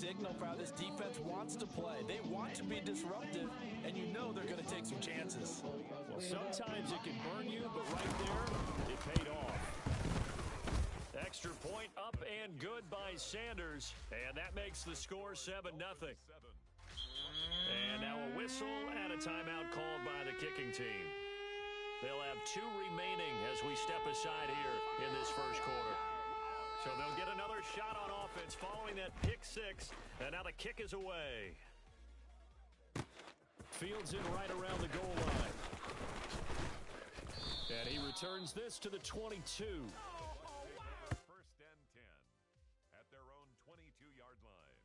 signal for how this defense wants to play. They want to be disruptive, and you know they're going to take some chances. Well, sometimes it can burn you, but right there, it paid off. Extra point up and good by Sanders, and that makes the score 7-0. And now a whistle and a timeout called by the kicking team. They'll have 2 remaining as we step aside here in this first quarter. So they'll get another shot on offense following that pick 6, and now the kick is away. Fields it right around the goal line. And he returns this to the 22. First and 10 at their own 22-yard line.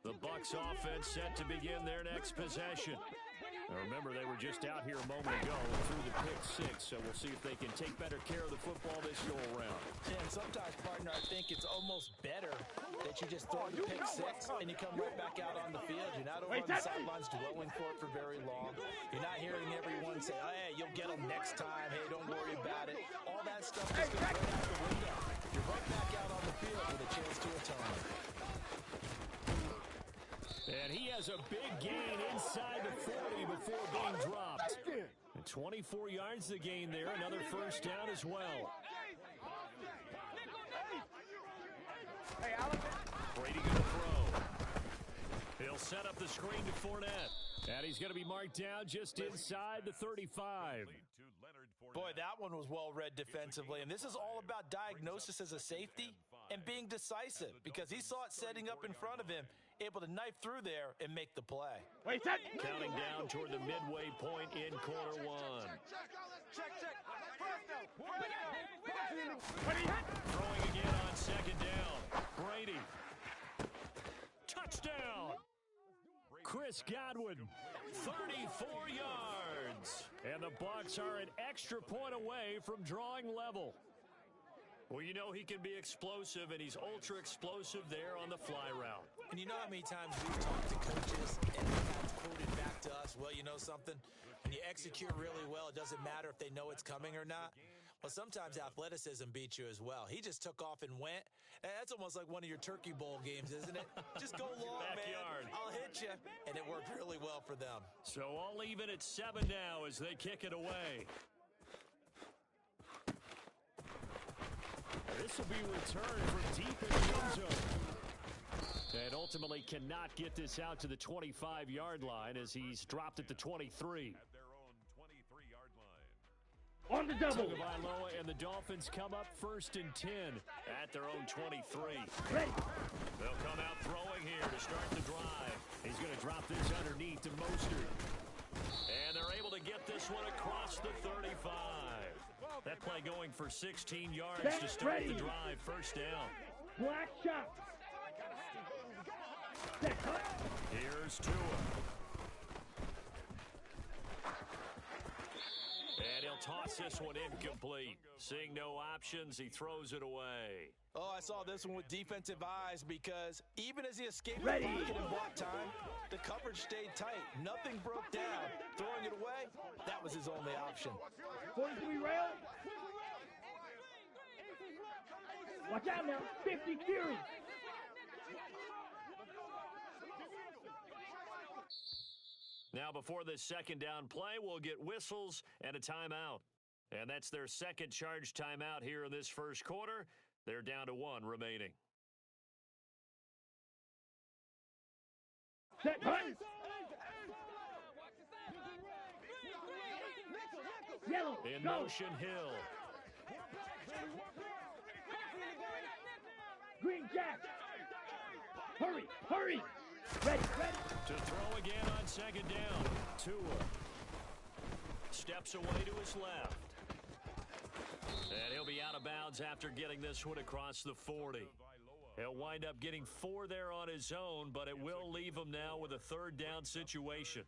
The Bucs offense set to begin their next possession. Now remember, they were just out here a moment ago and threw the pick 6, so we'll see if they can take better care of the football this go-around. Yeah, and sometimes, partner, I think it's almost better that you just throw the pick 6 and you come right back out on the field. You're not over on the sidelines dwelling for it for very long. You're not hearing everyone say, oh, hey, you'll get them next time. Hey, don't worry about it. All that stuff just goes right out the window. You're right back out on the field with a chance to atone. And he has a big gain inside the 40 before being dropped. And 24 yards to gain there. Another first down as well. Brady going to throw. He'll set up the screen to Fournette. And he's going to be marked down just inside the 35. Boy, that one was well read defensively. And this is all about diagnosis as a safety and being decisive, because he saw it setting up in front of him, able to knife through there and make the play. Counting down toward the midway point in quarter 1. Throwing again on second down. Brady. Touchdown. Chris Godwin, 34 yards. And the Bucs are an extra point away from drawing level. Well, you know he can be explosive, and he's ultra-explosive there on the fly route. And you know how many times we've talked to coaches and they've had quoted back to us, well, you know something? When you execute really well, it doesn't matter if they know it's coming or not. Well, sometimes athleticism beats you as well. He just took off and went. And that's almost like one of your Turkey Bowl games, isn't it? Just go long, Backyard. man. I'll hit you. And it worked really well for them. So all even at 7 now as they kick it away. This will be returned from deep in the end zone. And ultimately cannot get this out to the 25-yard line as he's dropped at the 23. At their own 23-yard line. On the double. Tagovailoa and the Dolphins come up 1st and 10 at their own 23. Ready. They'll come out throwing here to start the drive. He's going to drop this underneath to Mostert. And they're able to get this one across the 35. That play going for 16 yards to start the drive. First down. Black shot. Here's Tua. And he'll toss this one incomplete. Seeing no options, he throws it away. Oh, I saw this one with defensive eyes, because even as he escaped the pocket in block time, the coverage stayed tight. Nothing broke down. Throwing it away, that was his only option. 43 rail. Watch out now. 50 Fury. Now, before this second down play, we'll get whistles and a timeout. And that's their second charge timeout here in this first quarter. They're down to 1 remaining. Set, punt. Yellow. In go. motion, Hill. Green Jack. Hurry, hurry. Ready, ready. To throw again on second down. Tua steps away to his left. And he'll be out of bounds after getting this one across the 40. He'll wind up getting 4 there on his own, but it will leave him now with a third down situation.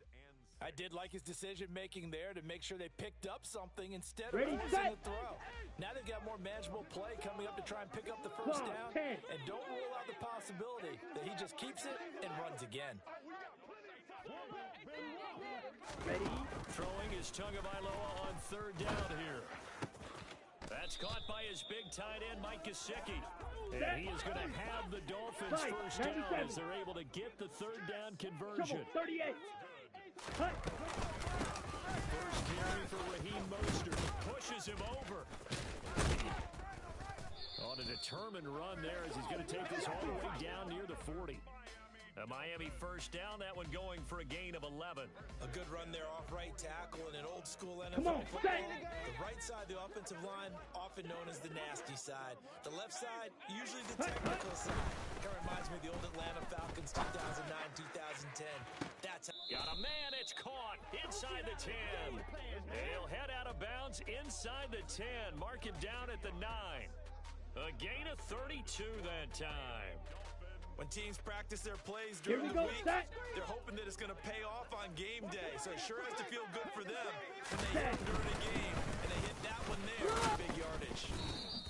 I did like his decision-making there to make sure they picked up something instead of Ready, forcing set. the throw. Now they've got more manageable play coming up to try and pick up the first down. 10. And don't rule out the possibility that he just keeps it and runs again. Ready. Throwing is Tagovailoa on third down here. That's caught by his big tight end, Mike Gesicki. And he is going to have the Dolphins Right, first down 97. as they're able to get the third down conversion. Trouble. 38. Cut. First carry for Raheem Mostert. Pushes him over. On a determined run there as he's going to take this all the way down near the 40. A Miami first down, that one going for a gain of 11. A good run there off right tackle in an old-school NFL Come on, football. stay. The right side, the offensive line, often known as the nasty side. The left side, usually the technical side. Kind of reminds me of the old Atlanta Falcons 2009, 2010. That's Got a man, it's caught inside the 10. He'll head out of bounds inside the 10. Mark him down at the 9. A gain of 32 that time. when teams practice their plays Here during we the go, week, set. they're hoping that it's going to pay off on game day. So it sure has to feel good for them when they hit during a game and they hit that one there for big yardage.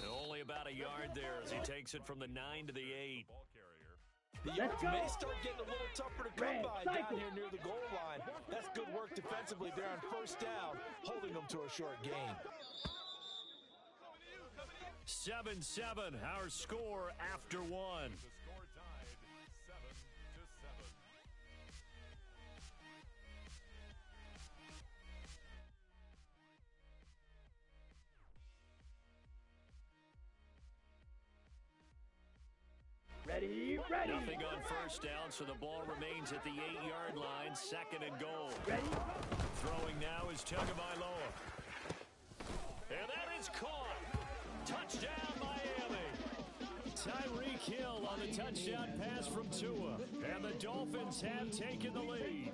Only about a yard there as he takes it from the 9 to the 8. The Let's yards go. may start getting a little tougher to come Red by cycle. down here near the goal line. That's good work defensively there on first down, holding them to a short gain. 7-7, our score after one. The score tied 7-7. Ready, ready. Nothing on first down, so the ball remains at the 8-yard line, second and goal. Ready. Throwing now is Tagovailoa. And that is caught. Touchdown, Miami. Tyreek Hill on the touchdown pass from Tua. And the Dolphins have taken the lead.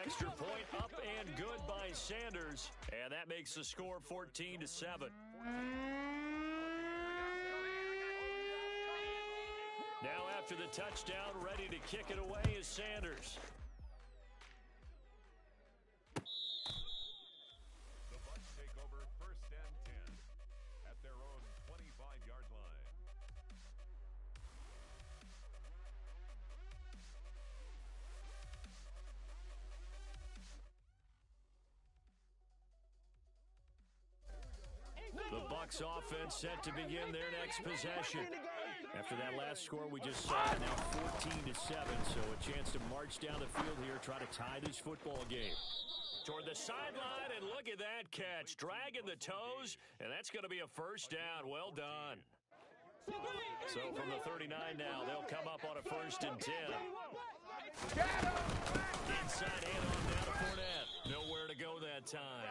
Extra point up and good by Sanders. And that makes the score 14-7. Now after the touchdown, ready to kick it away is Sanders. The Bucs take over first and 10 at their own 25-yard line. The Bucs offense set to begin their next possession. After that last score we just saw, now 14-7, so a chance to march down the field here, try to tie this football game. Toward the sideline, and look at that catch. Dragging the toes, and that's going to be a first down. Well done. So from the 39 now, they'll come up on a first and 10. Inside handoff down to Fournette. Nowhere to go that time.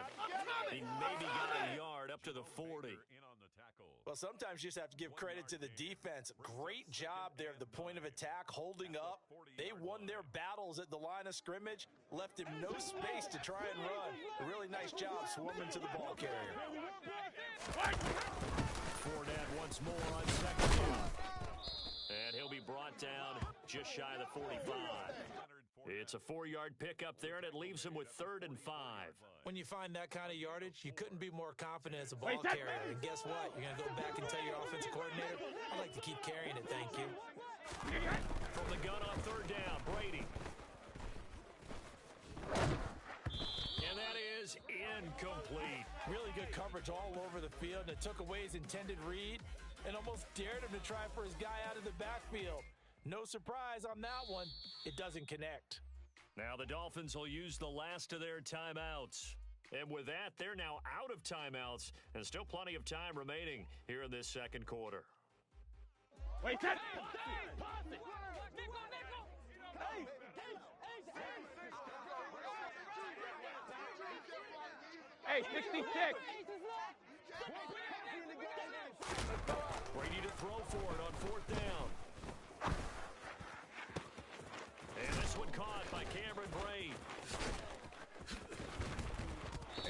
He maybe got a yard up to the 40. In on the tackle. Well, sometimes you just have to give credit to the defense. Great job there at the point of attack, holding up. They won their battles at the line of scrimmage, left him no space to try and run. A really nice job swarming to the ball carrier. Fournette once more on second down. And he'll be brought down just shy of the 45. It's a 4-yard pickup there, and it leaves him with 3rd and 5. When you find that kind of yardage, you couldn't be more confident as a ball carrier. And guess what? You're going to go back and tell your offensive coordinator, I'd like to keep carrying it, thank you. From the gun on 3rd down, Brady. And that is incomplete. Really good coverage all over the field, and it took away his intended read and almost dared him to try for his guy out of the backfield. No surprise on that one. It doesn't connect. Now the Dolphins will use the last of their timeouts. And with that, they're now out of timeouts, and still plenty of time remaining here in this second quarter. Wait, set. Hey, 66. Brady to throw for it on 4th down. And this one caught by Cameron Brate.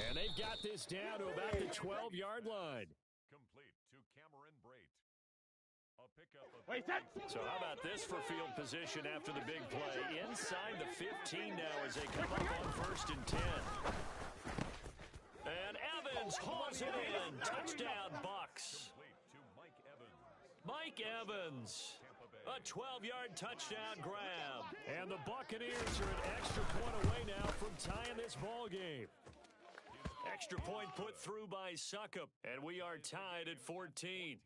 And they've got this down to about the 12-yard line. A pickup of Wait, set. So how about this for field position after the big play? Inside the 15 now as they come up on 1st and 10. And Evans hauls it in. Touchdown, Bucks. complete to Mike Evans. Mike Evans. A 12-yard touchdown grab. And the Buccaneers are an extra point away now from tying this ball game. Extra point put through by Suckup, and we are tied at 14.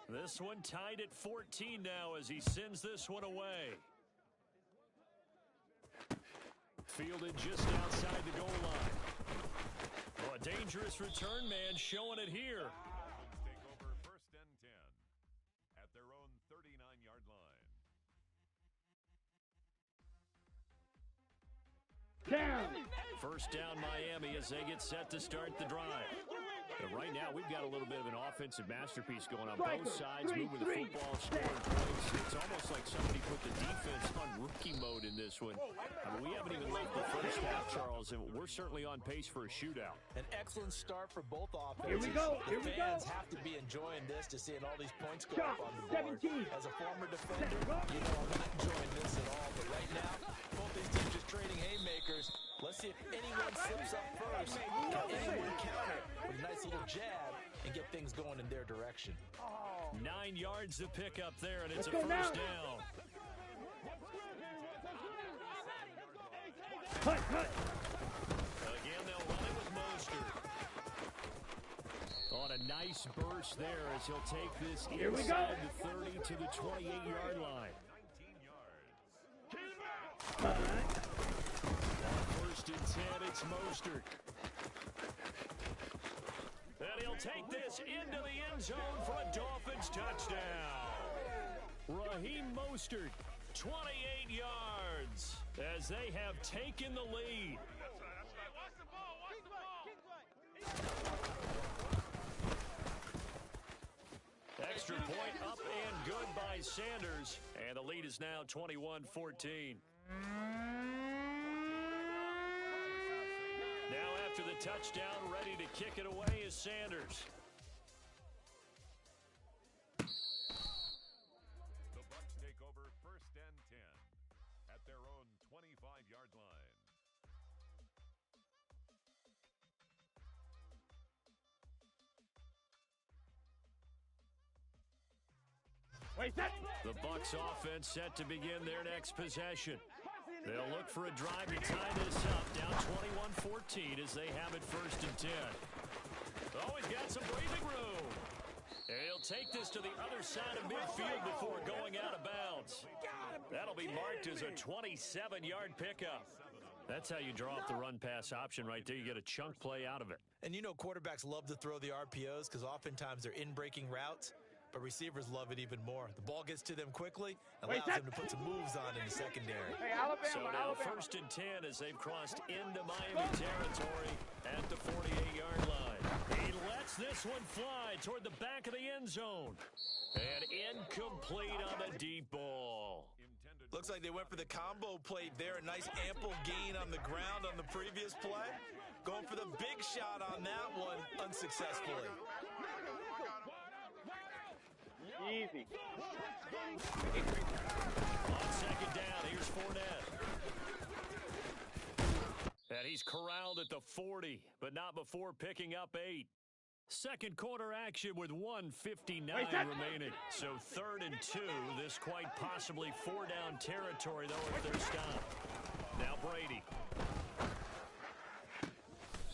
This one tied at 14 now as he sends this one away. Fielded just outside the goal line. Oh, a dangerous return man showing it here. Take over 1st and 10 at their own 39-yard line. Down. First down Miami as they get set to start the drive. And right now, we've got a little bit of an offensive masterpiece going on both sides, moving the football, scoring points. It's almost like somebody put the defense on rookie mode in this one. I mean, we haven't even left the first half, Charles, and we're certainly on pace for a shootout. An excellent start for both offenses. Here we go. Here we The go. fans have to be enjoying this to seeing all these points go up on the board. 17. As a former defender, you know I'm not enjoying this at all. But right now, both these teams just trading haymakers. Let's see if anyone slips up first. Can anyone counter with a nice little jab and get things going in their direction? 9 yards to pick up there, and it's a Let's go first now. down. Cut, cut. Again, they'll run it with Mostert. On a nice burst there as he'll take this Here we inside go. the 30 to the 28-yard line. 19 yards. First and 10, it's Mostert. And he'll take this into the end zone for a Dolphins touchdown. Raheem Mostert, 28 yards, as they have taken the lead. Extra point up and good by Sanders, and the lead is now 21-14. Now after the touchdown, ready to kick it away is Sanders. The Bucks take over 1st and 10 at their own 25-yard line. Wait, set. The Bucks offense set to begin their next possession. They'll look for a drive to tie this up, down 21-14 as they have it 1st and 10. Oh, he's got some breathing room. And he'll take this to the other side of midfield before going out of bounds. That'll be marked as a 27-yard pickup. That's how you draw up the run-pass option right there. You get a chunk play out of it. And you know quarterbacks love to throw the RPOs because oftentimes they're in-breaking routes, but receivers love it even more. The ball gets to them quickly, allows them to put some moves on in the secondary. Hey, Alabama, So now Alabama. 1st and 10 as they've crossed into Miami territory at the 48-yard line. He lets this one fly toward the back of the end zone. And incomplete on the deep ball. Looks like they went for the combo plate there. A nice ample gain on the ground on the previous play. Going for the big shot on that one unsuccessfully. Easy. On 2nd down, here's Fournette. And he's corralled at the 40, but not before picking up 8. Second quarter action with 1:59 remaining. So 3rd and 2. This quite possibly 4-down territory, though, if they're stopped. Now Brady.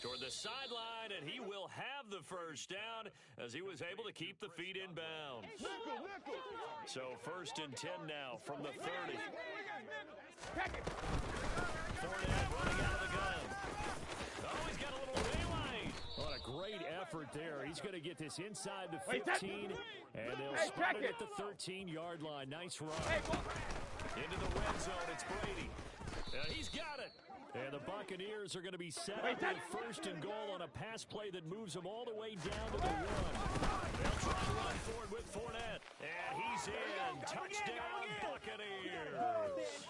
Toward the sideline, and he will have the first down as he was able to keep the feet in bounds. So 1st and 10 now from the 30. Fournette running out of the gun. Oh, he's got a little daylight. What a great effort there. He's going to get this inside the 15, and they'll spot it at the 13-yard line. Nice run. Into the red zone, it's Brady. And he's got it. And the Buccaneers are going to be set up with 1st and goal on a pass play that moves them all the way down to the 1. They'll try to run forward with Fournette. And he's in. Touchdown, Buccaneers.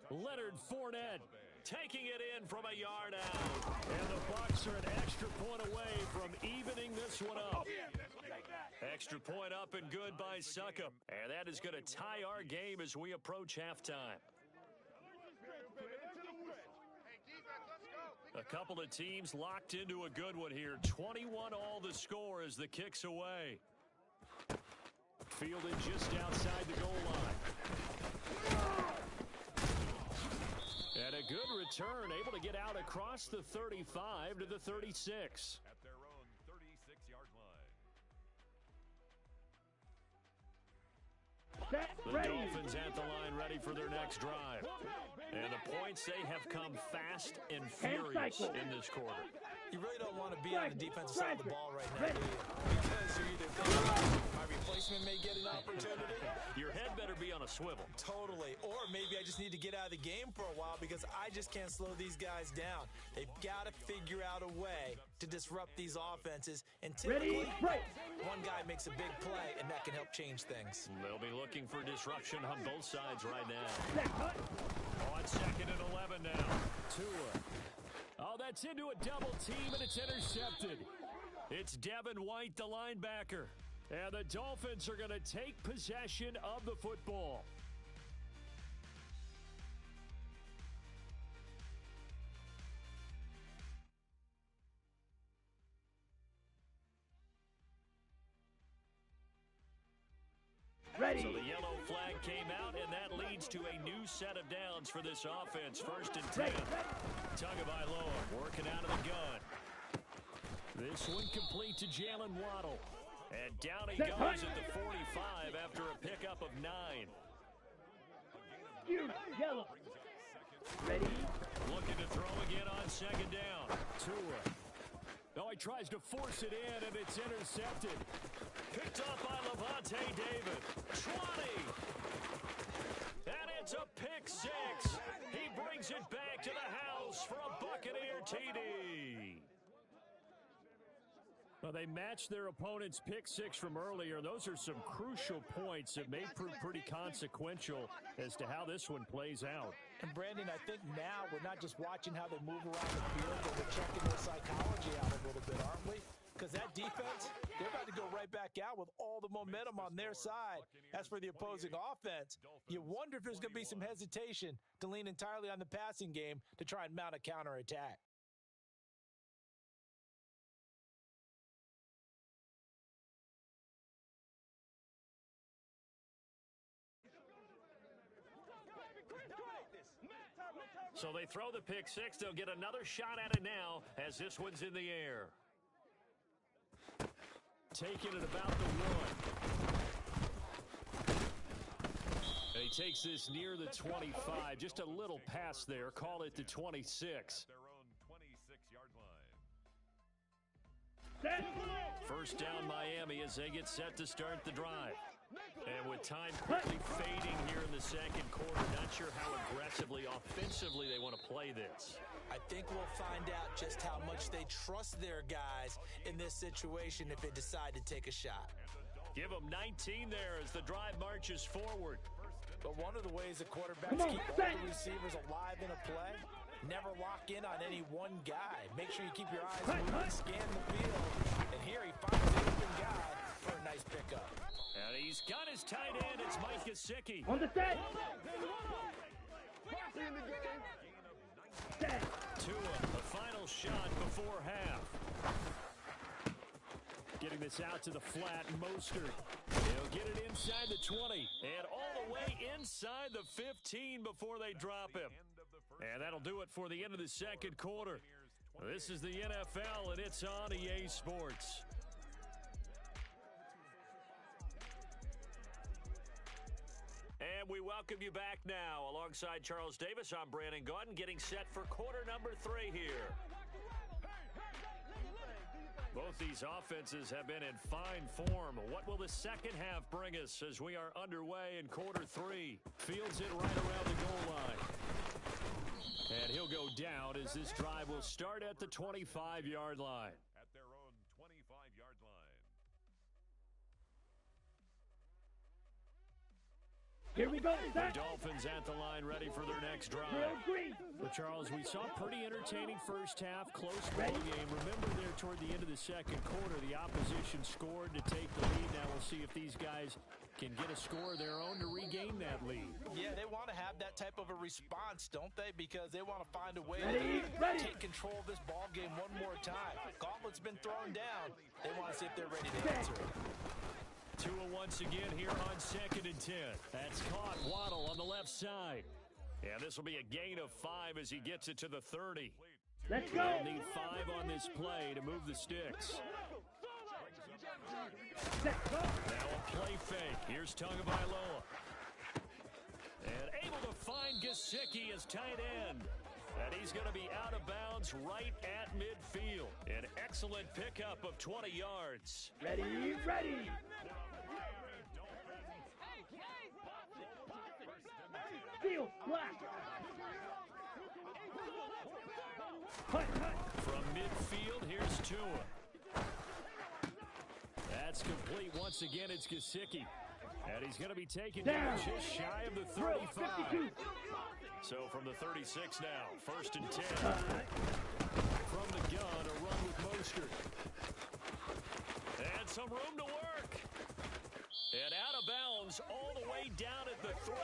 Leonard Fournette taking it in from a yard out. And the Bucs are an extra point one away from evening this one up. Extra point up and good by Suckup. And that is going to tie our game as we approach halftime. A couple of teams locked into a good one here. 21 all the score as the kick's away. Fielded just outside the goal line. And a good return, able to get out across the 35 to the 36. At their own 36-yard line. The Dolphins at the line ready for their next drive. And the points, they have come fast and furious in this quarter. You really don't want to be on the defensive side of the ball right now, do you? Because you're either thinking my replacement may get an opportunity. Your head better be on a swivel. Totally. Or maybe I just need to get out of the game for a while because I just can't slow these guys down. They've got to figure out a way to disrupt these offenses. And typically, one guy makes a big play, and that can help change things. They'll be looking for disruption on both sides right now. On second and 11 now. Tua. Oh, that's into a double team, and it's intercepted. It's Devin White, the linebacker. And the Dolphins are going to take possession of the football. Ready. So the yellow flag came out, and that leads to a new set of downs for this offense. First and 10. Tagovailoa working out of the gun. This one complete to Jalen Waddle. And down he goes at the 45 after a pickup of 9. Yellow. Ready. Looking to throw again on second down. Tua. Oh, he tries to force it in, and it's intercepted. Picked off by Levante David. 20. And it's a pick six. He brings it back to the house for a Buccaneer TD. Well, they matched their opponent's pick six from earlier. Those are some crucial points that may prove pretty consequential as to how this one plays out. And Brandon, I think now we're not just watching how they move around the field, but we're checking their psychology out a little bit, aren't we? Because that defense, they're about to go right back out with all the momentum on their side. As for the opposing offense, you wonder if there's going to be some hesitation to lean entirely on the passing game to try and mount a counterattack. So they throw the pick six. They'll get another shot at it now as this one's in the air. Taking it about the 1. And he takes this near the 25. Just a little pass there. Call it the 26. Their own 26-yard line. First down Miami as they get set to start the drive. And with time quickly fading here in the second quarter, not sure how aggressively, offensively they want to play this. I think we'll find out just how much they trust their guys in this situation if they decide to take a shot. Give them 19 there as the drive marches forward. But one of the ways the quarterbacks keep all the receivers alive in a play, never lock in on any one guy. Make sure you keep your eyes moving, scan the field. And here he finds an open guy for a nice pickup. And he's got his tight end. It's Mike Gesicki. On the set. Tua, the final shot before half. Getting this out to the flat, Mostert. He'll get it inside the 20 and all the way inside the 15 before they drop him. And that'll do it for the end of the second quarter. This is the NFL, and it's on EA Sports. And we welcome you back now. Alongside Charles Davis, I'm Brandon Gaudin, getting set for quarter number 3 here. Both these offenses have been in fine form. What will the second half bring us as we are underway in quarter 3? Fields it right around the goal line. And he'll go down as this drive will start at the 25-yard line. At their own 25-yard line. Here we go. The Dolphins at the line ready for their next drive. But Charles, we saw pretty entertaining first half, close ball game. Remember their toward the end of the second quarter. The opposition scored to take the lead. Now we'll see if these guys can get a score of their own to regain that lead. Yeah, they want to have that type of a response, don't they? Because they want to find a way to take control of this ball game one more time. Gauntlet's been thrown down. They want to see if they're ready to answer it. Tua once again here on 2nd and 10. That's caught. Waddle on the left side. And this will be a gain of 5 as he gets it to the 30. Let's go. They'll need 5 on this play to move the sticks. Now a play fake. Here's Tagovailoa. And able to find Gesicki as tight end. And he's going to be out of bounds right at midfield. An excellent pickup of 20 yards. Ready, ready. Field, black. Hut, hut. From midfield, here's Tua. That's complete. Once again, it's Gesicki. And he's going to be taken down just shy of the 35. So from the 36 now, 1st and 10. From the gun, a run with Mostert. And some room to work. And out of bounds all the way down at the 3.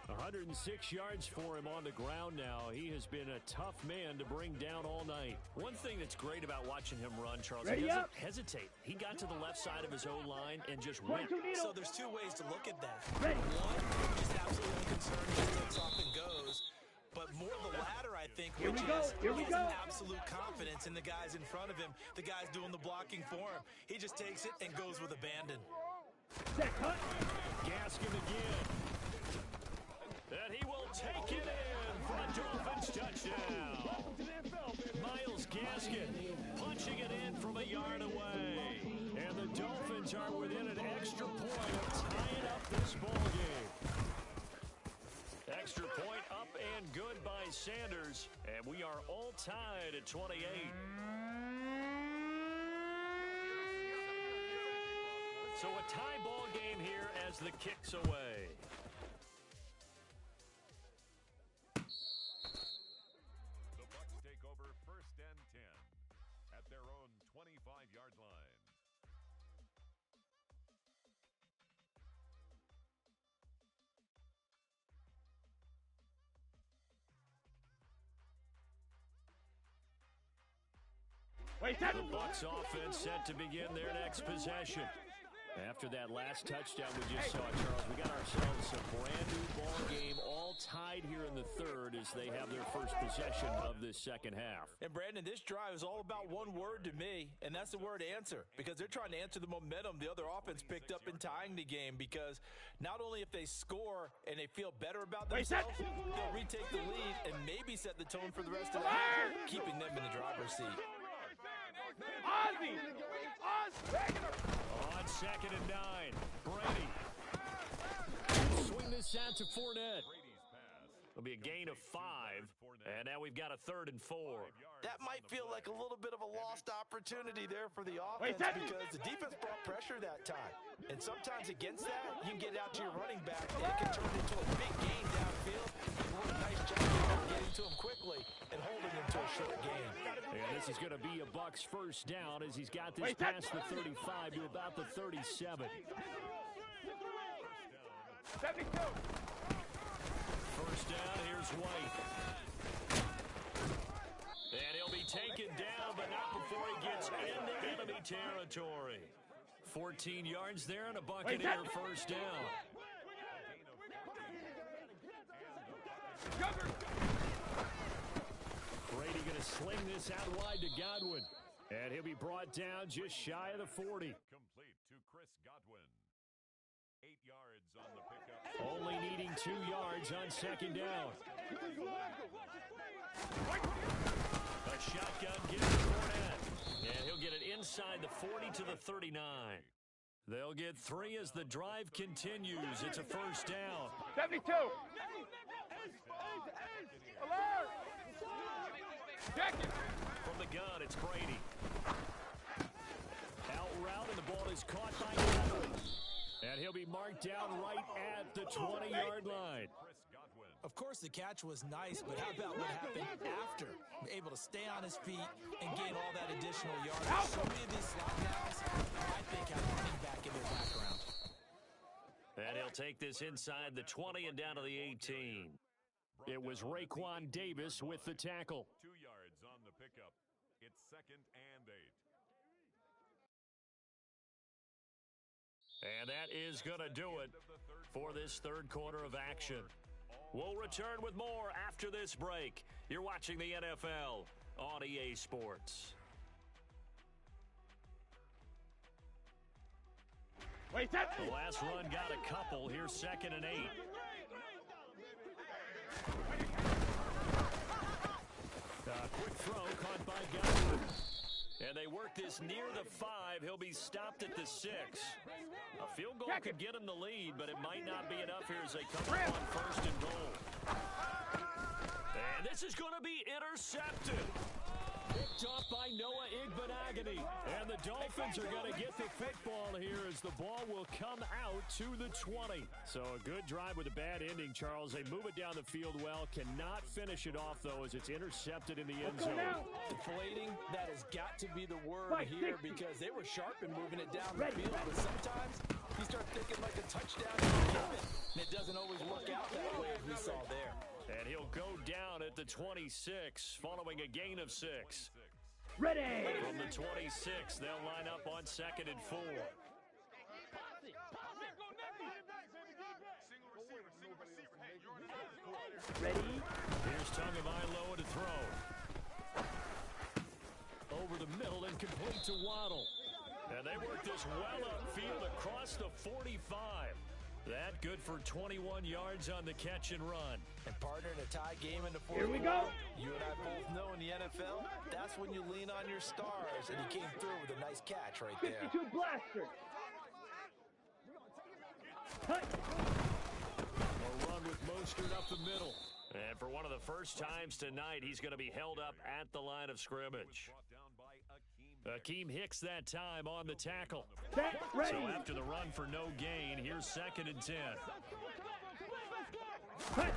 106 yards for him on the ground now. He has been a tough man to bring down all night. One thing that's great about watching him run, Charles, he doesn't hesitate. He got to the left side of his own line and just went. So there's two ways to look at that. Ready. One, just absolutely unconcerned, just takes off and goes. But more the latter, I think, which is he has an absolute confidence in the guys in front of him, the guys doing the blocking for him. He just takes it and goes with abandon. Set, cut. Gaskin again. And he will take it in for a Dolphins touchdown. Miles Gaskin punching it in from a yard away. And the Dolphins are within an extra point of tying up this ball game. Extra point up and good by Sanders. And we are all tied at 28. So a tie ball game here as the kick's away. The Bucs offense set to begin their next possession. After that last touchdown we just saw, Charles, we got ourselves a brand new ball game, all tied here in the 3rd as they have their first possession of this second half. And Brandon, this drive is all about one word to me, and that's the word answer, because they're trying to answer the momentum the other offense picked up in tying the game, because not only if they score and they feel better about themselves, they'll retake the lead and maybe set the tone for the rest of the game, keeping them in the driver's seat. On 2nd and 9, Brady. Swing this out to Fournette. It'll be a gain of 5, and now we've got a 3rd and 4. That might feel like a little bit of a lost opportunity there for the offense because the defense brought pressure that time. And sometimes against that, you can get out to your running back, and it can turn into a big gain downfield. What a nice job of getting to him quickly and holding him to a short gain. And this is going to be a Bucs first down as he's got this past the 35 to about the 37. 72. First down, here's White. And he'll be taken down, but not before he gets into enemy territory. 14 yards there and a Buccaneer first down. Brady going to sling this out wide to Godwin. And he'll be brought down just shy of the 40. Complete to Chris Godwin. 8 yards on the pickup. Only needing 2 yards on second down. A shotgun gives to Fournette. And he'll get it inside the 40 to the 39. They'll get 3 as the drive continues. It's a first down. 72. From the gun, it's Brady. Out route, and the ball is caught by Godwin. And he'll be marked down right at the 20-yard line. Of course, the catch was nice, but how about what happened after? Able to stay on his feet and gain all that additional yardage. So many of these slot downs, I think, have to think back in their background. And he'll take this inside the 20 and down to the 18. It was Raekwon Davis with the tackle. 2 yards on the pickup. It's 2nd and 8. And that is going to do it for this third quarter of action. We'll return with more after this break. You're watching the NFL on EA Sports. Wait, The last run got a couple. Here's 2nd and 8. Quick throw caught by Godwin. And they work this near the 5. He'll be stopped at the 6. A field goal could get him the lead, but it might not be enough here as they come up on 1st and goal. And this is going to be intercepted. Picked off by Noah Igbenogany. And the Dolphins are going to get the football here as the ball will come out to the 20. So a good drive with a bad ending, Charles. They move it down the field well. Cannot finish it off, though, as it's intercepted in the end zone. Deflating, that has got to be the word here because they were sharp in moving it down the field. But sometimes you start thinking like a touchdown and it doesn't always work out that way as we saw there. And he'll go down at the 26 following a gain of 6. ready. From the 26, they'll line up on 2nd and 4. Ready. Here's Tagovailoa to throw. Over the middle and complete to Waddle. And they work this well upfield across the 45. That good for 21 yards on the catch and run. And partner, in a tie game in the fourth Here we go. You and I both know in the NFL, that's when you lean on your stars. And he came through with a nice catch right there. 52 blaster. Cut. A run with Mostert up the middle. And for one of the first times tonight, he's going to be held up at the line of scrimmage. Akeem Hicks that time on the tackle. Set, ready. So after the run for no gain, here's 2nd and 10. Cut.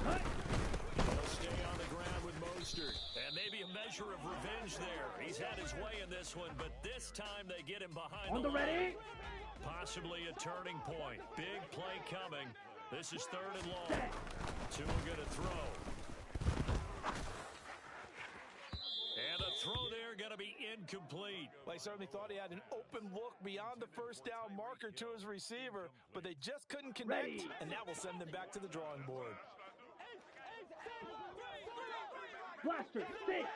He'll stay on the ground with Mostert. And maybe a measure of revenge there. He's had his way in this one, but this time they get him behind On the line. ready. Possibly a turning point. Big play coming. This is 3rd and long. Tua going to throw. And the throw there going to be incomplete. Well, he certainly thought he had an open look beyond the first down marker to his receiver, but they just couldn't connect, Ready. and that will send them back to the drawing board. Blaster. 6.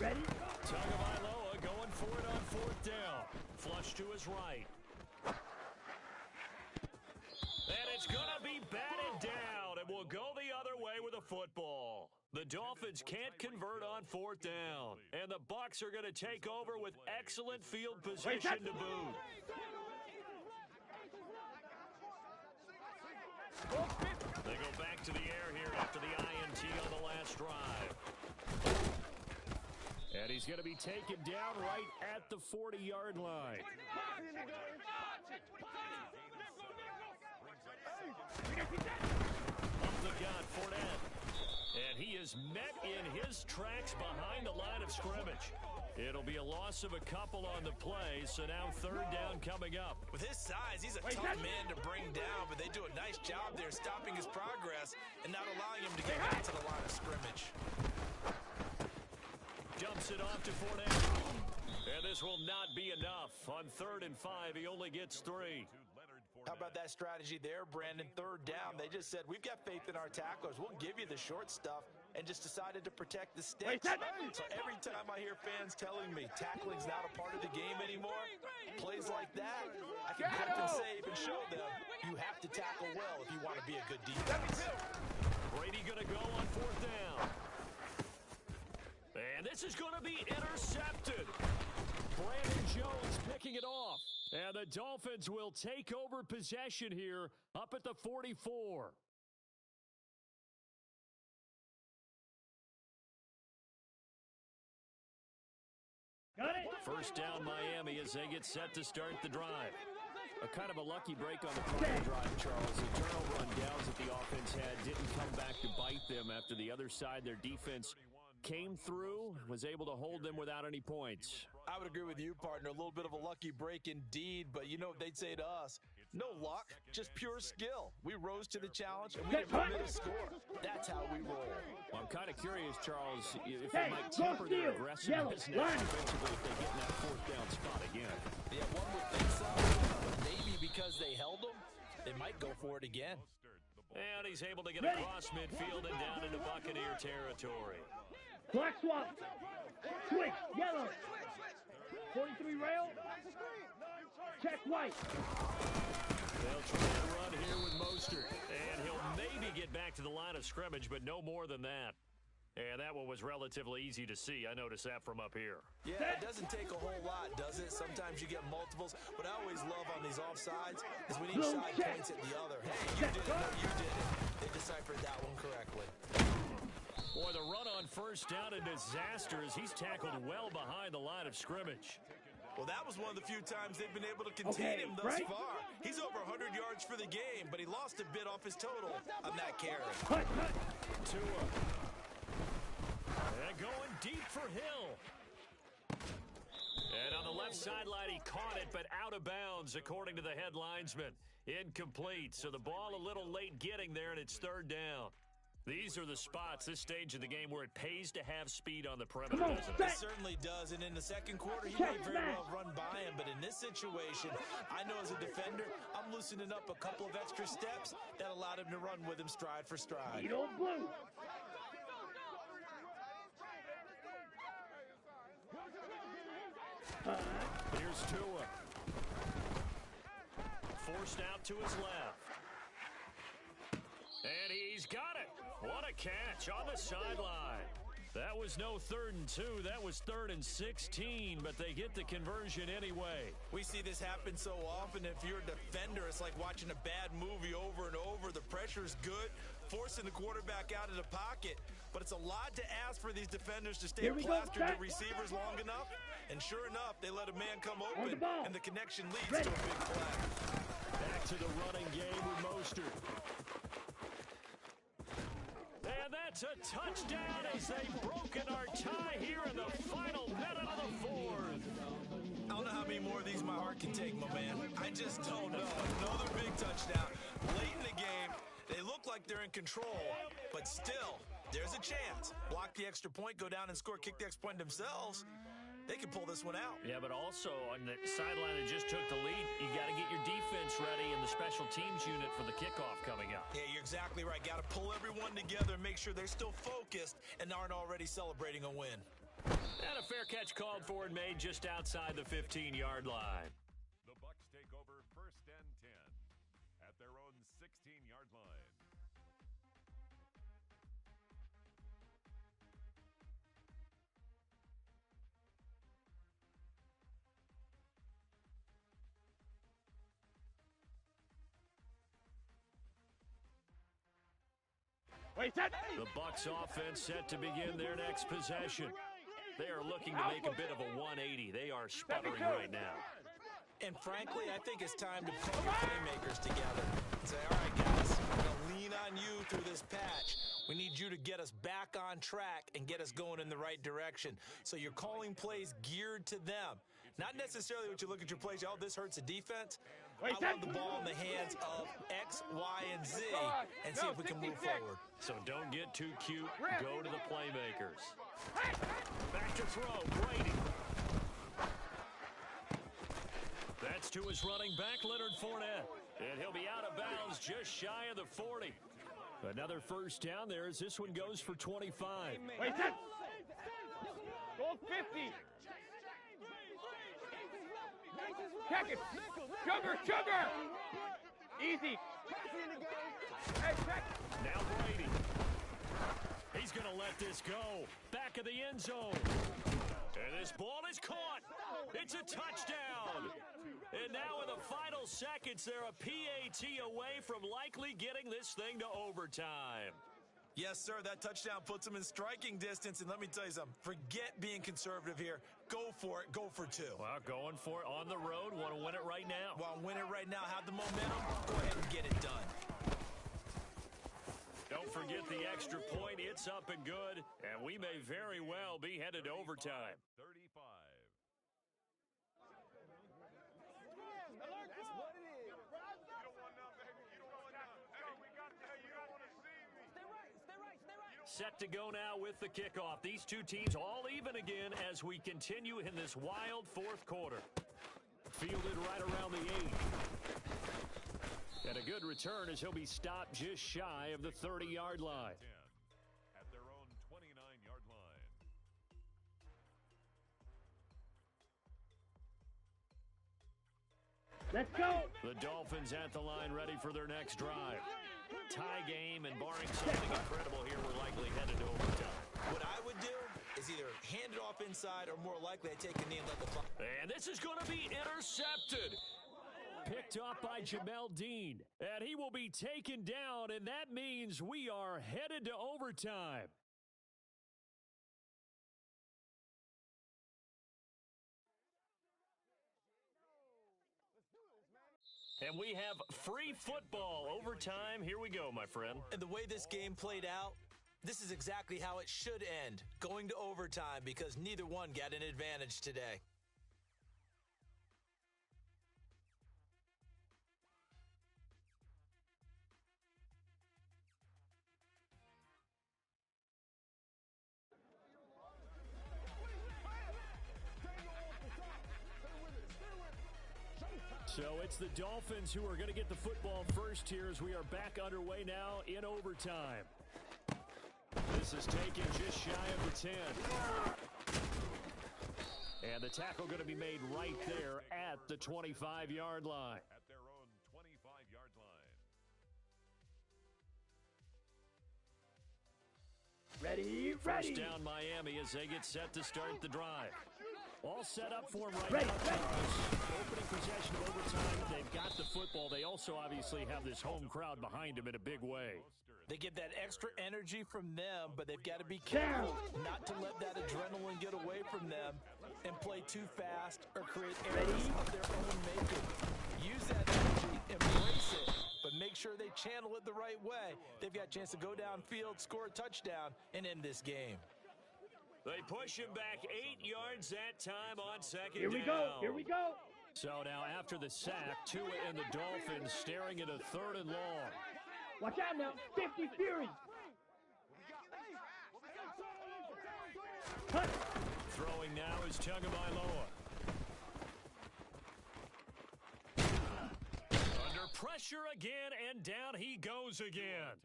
Ready. Tagovailoa going for it on 4th down. Flush to his right. And it's going to be batted down, and we'll go the other way with a football. The Dolphins can't convert on 4th down, and the Bucs are going to take over with excellent field position to boot. They go back to the air here after the INT on the last drive. And he's going to be taken down right at the 40-yard line. Up the gun, Fournette. And he is met in his tracks behind the line of scrimmage. It'll be a loss of a couple on the play, so now 3rd down coming up. With his size, he's a tough man to bring down, but they do a nice job there stopping his progress and not allowing him to get back to the line of scrimmage. Dumps it off to Fournette. And this will not be enough. On 3rd and 5, he only gets 3. How about that strategy there, Brandon? 3rd down. They just said, we've got faith in our tacklers. We'll give you the short stuff, and just decided to protect the sticks. So every time I hear fans telling me tackling's not a part of the game anymore, plays like that, I can punt and save and show them you have to tackle well if you want to be a good defense. Brady going to go on 4th down. And this is going to be intercepted. Brandon Jones picking it off. And the Dolphins will take over possession here up at the 44. Got it. First down Miami as they get set to start the drive. A kind of a lucky break on the prior drive, Charles. The turnover on downs that the offense had didn't come back to bite them after the other side. Their defense came through, was able to hold them without any points. I would agree with you, partner. A little bit of a lucky break indeed, but you know what they'd say to us? No luck, just pure skill. We rose to the challenge, and we didn't permit a score. That's how we roll. Well, I'm kind of curious, Charles, if they might temper their aggressiveness defensively if they get in that fourth down spot again. Yeah, one would think so. But maybe because they held them, they might go for it again. And he's able to get across midfield and down into Buccaneer territory. Black swap. Switch. Yellow. 43 rail. Check white. They'll try to run here with Mostert. And he'll maybe get back to the line of scrimmage, but no more than that. And that one was relatively easy to see. I noticed that from up here. Yeah, it doesn't take a whole lot, does it? Sometimes you get multiples. What I always love on these offsides is when each side points at the other. Hey, you did it. No, you did it. They deciphered that one correctly. Boy, the run on first down a disaster as he's tackled well behind the line of scrimmage. Well, that was one of the few times they've been able to contain him thus far. He's over 100 yards for the game, but he lost a bit off his total on that carry. Tua. And going deep for Hill. And on the left sideline, he caught it, but out of bounds, according to the head linesman. Incomplete, so the ball a little late getting there, and it's third down. These are the spots, this stage of the game, where it pays to have speed on the perimeter, doesn't it? It certainly does, and in the second quarter, he may very well run by him, but in this situation, I know as a defender, I'm loosening up a couple of extra steps that allowed him to run with him stride for stride. Blue. Here's Tua. Forced out to his left. And he's got it. What a catch on the sideline. That was no 3rd and 2. That was 3rd and 16, but they get the conversion anyway. We see this happen so often. If you're a defender, it's like watching a bad movie over and over. The pressure's good, forcing the quarterback out of the pocket. But it's a lot to ask for these defenders to stay plastered to receivers long enough. And sure enough, they let a man come open, and the connection leads to a big play. Back to the running game with Mostert. And that's a touchdown as they've broken our tie here in the final minute of the fourth. I don't know how many more of these my heart can take, my man. I just don't know. Another big touchdown. Late in the game, they look like they're in control, but still, there's a chance. Block the extra point, go down and score, kick the extra point themselves. They can pull this one out. Yeah, but also on the sideline that just took the lead, you got to get your defense ready in the special teams unit for the kickoff coming up. Yeah, you're exactly right. Got to pull everyone together and make sure they're still focused and aren't already celebrating a win. And a fair catch called for and made just outside the 15-yard line. The Bucs take over 1st and 10 at their own 16-yard line. The Bucs offense set to begin their next possession. They are looking to make a bit of a 180. They are sputtering right now. And frankly, I think it's time to pull your playmakers together and say, all right, guys, we're going to lean on you through this patch. We need you to get us back on track and get us going in the right direction. So you're calling plays geared to them. Not necessarily what you look at your plays, oh, this hurts the defense. I want the ball in the hands of X, Y, and Z and see if we can move forward. So don't get too cute. Go to the playmakers. Back to throw. Brady. That's to his running back, Leonard Fournette. And he'll be out of bounds just shy of the 40. Another first down there as this one goes for 25. Go 50. Check it. Sugar. Easy. Hey, check. Now Brady. He's going to let this go. Back of the end zone. And this ball is caught. It's a touchdown. And now in the final seconds, they're a PAT away from likely getting this thing to overtime. Yes, sir. That touchdown puts them in striking distance. And let me tell you something. Forget being conservative here. Go for it. Go for two. Well, going for it on the road. Want to win it right now. Want to win it right now. Have the momentum. Go ahead and get it done. Don't forget the extra point. It's up and good. And we may very well be headed to overtime. 35. Set to go now with the kickoff. These two teams all even again as we continue in this wild fourth quarter. Fielded right around the 8. And a good return as he'll be stopped just shy of the 30-yard line. At their own 29-yard line. Let's go. The Dolphins at the line ready for their next drive. Tie game, and barring something incredible here, we're likely headed to overtime. What I would do is either hand it off inside or more likely I take a knee and let the clock. And this is going to be intercepted. Picked up by Jamel Dean. And he will be taken down, and that means we are headed to overtime. And we have free football overtime. Here we go, my friend. And the way this game played out, this is exactly how it should end, going to overtime, because neither one got an advantage today. So it's the Dolphins who are going to get the football first here as we are back underway now in overtime. This is taken just shy of the 10. And the tackle going to be made right there at the 25-yard line. At their own 25-yard line. Ready. First down Miami as they get set to start the drive. All set up for him right now. Opening possession of overtime. They've got the football. They also obviously have this home crowd behind them in a big way. They get that extra energy from them, but they've got to be careful not to let that adrenaline get away from them and play too fast or create errors of their own making. Use that energy, embrace it, but make sure they channel it the right way. They've got a chance to go downfield, score a touchdown, and end this game. They push him back 8 yards that time on second Here we go. Here we go. So now after the sack, Tua and the Dolphins staring at a 3rd and long. Watch out now. 50 Fury. Cut. Throwing now is Tagovailoa. Under pressure again, and down he goes again.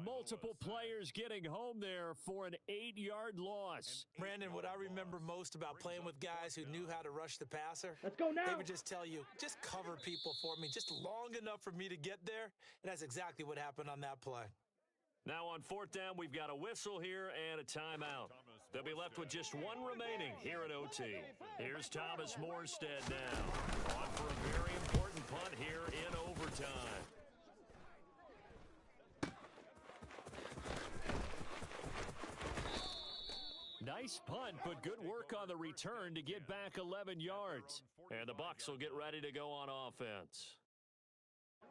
Multiple players getting home there for an 8-yard loss. Brandon, what I remember most about playing with guys who knew how to rush the passer, Let's go now. they would just tell you, just cover people for me, just long enough for me to get there. And that's exactly what happened on that play. Now on 4th down, we've got a whistle here and a timeout. They'll be left with just one remaining here at OT. Here's Thomas Morstead now. On for a very important punt here in overtime. Nice punt, but good work on the return to get back 11 yards. And the Bucs will get ready to go on offense.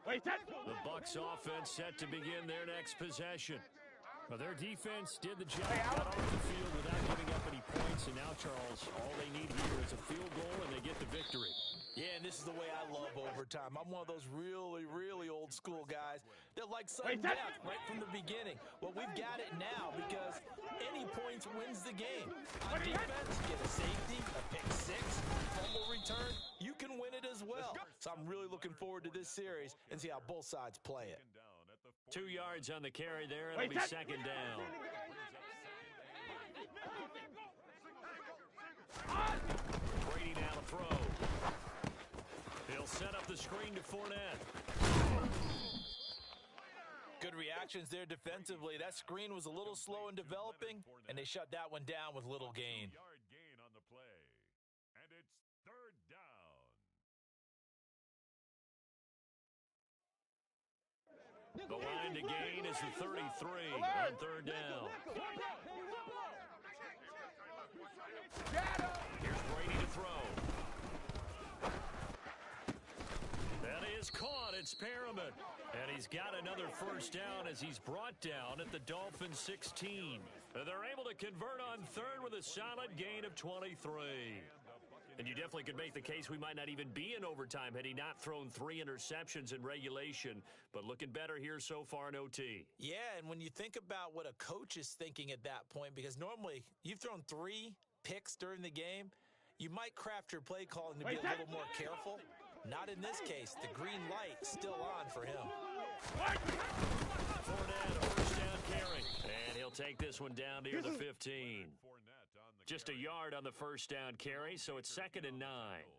Wait, The Bucs offense set to begin their next possession. Well, their defense did the job, got off the field without giving up any points, and now, Charles, all they need here is a field goal, and they get the victory. Yeah, and this is the way I love overtime. I'm one of those really, really old school guys that like sudden death right from the beginning. Well, we've got it now because any points wins the game. On defense, get a safety, a pick six, fumble return, you can win it as well. So I'm really looking forward to this series and see how both sides play it. 2 yards on the carry there, and it'll be second down. Brady now to throw. He'll set up the screen to Fournette. Good reactions there defensively. That screen was a little slow in developing, and they shut that one down with little gain. Yard gain on the play. And it's 3rd down. The line in to gain is the 33 on third down. Here's Brady to throw. That is caught. It's Perriman. And he's got another first down as he's brought down at the Dolphins' 16. And they're able to convert on third with a solid gain of 23. And you definitely could make the case we might not even be in overtime had he not thrown 3 interceptions in regulation. But looking better here so far in OT. Yeah, and when you think about what a coach is thinking at that point, because normally you've thrown 3 picks during the game, you might craft your play calling to be a little more careful. Not in this case. The green light still on for him. Fournette, a first down carry. And he'll take this one down near the 15. Just a yard on the first down carry, so it's 2nd and 9.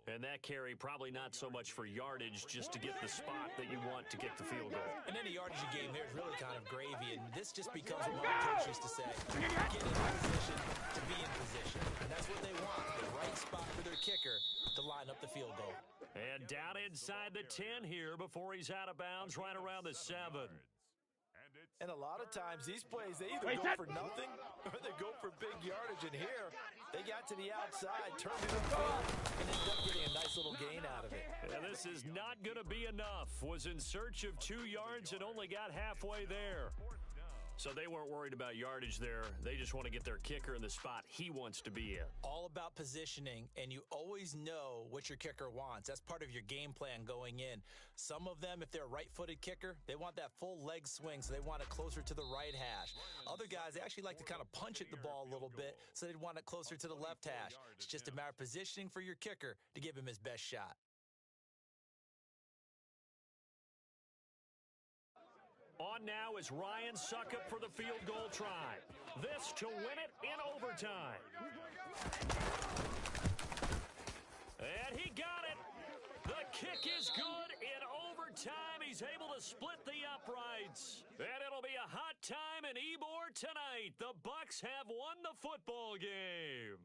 And that carry probably not so much for yardage, just to get the spot that you want to get the field goal. And any yardage you gain there is really kind of gravy, and this just becomes what my coach used to say. Get in position to be in position. And that's what they want, the right spot for their kicker to line up the field goal. And down inside the 10 here before he's out of bounds right around the 7. And a lot of times, these plays, they either go for nothing or they go for big yardage. And here, they got to the outside, turned it upfield, and ended up getting a nice little gain out of it. And this is not going to be enough. Was in search of 2 yards and only got halfway there. So they weren't worried about yardage there. They just want to get their kicker in the spot he wants to be in. All about positioning, and you always know what your kicker wants. That's part of your game plan going in. Some of them, if they're a right-footed kicker, they want that full leg swing, so they want it closer to the right hash. Other guys, they actually like to kind of punch at the ball a little bit, so they want it closer to the left hash. It's just a matter of positioning for your kicker to give him his best shot. On now is Ryan Suckup for the field goal try. This to win it in overtime. And he got it. The kick is good in overtime. He's able to split the uprights. And it'll be a hot time in Ybor tonight. The Bucs have won the football game.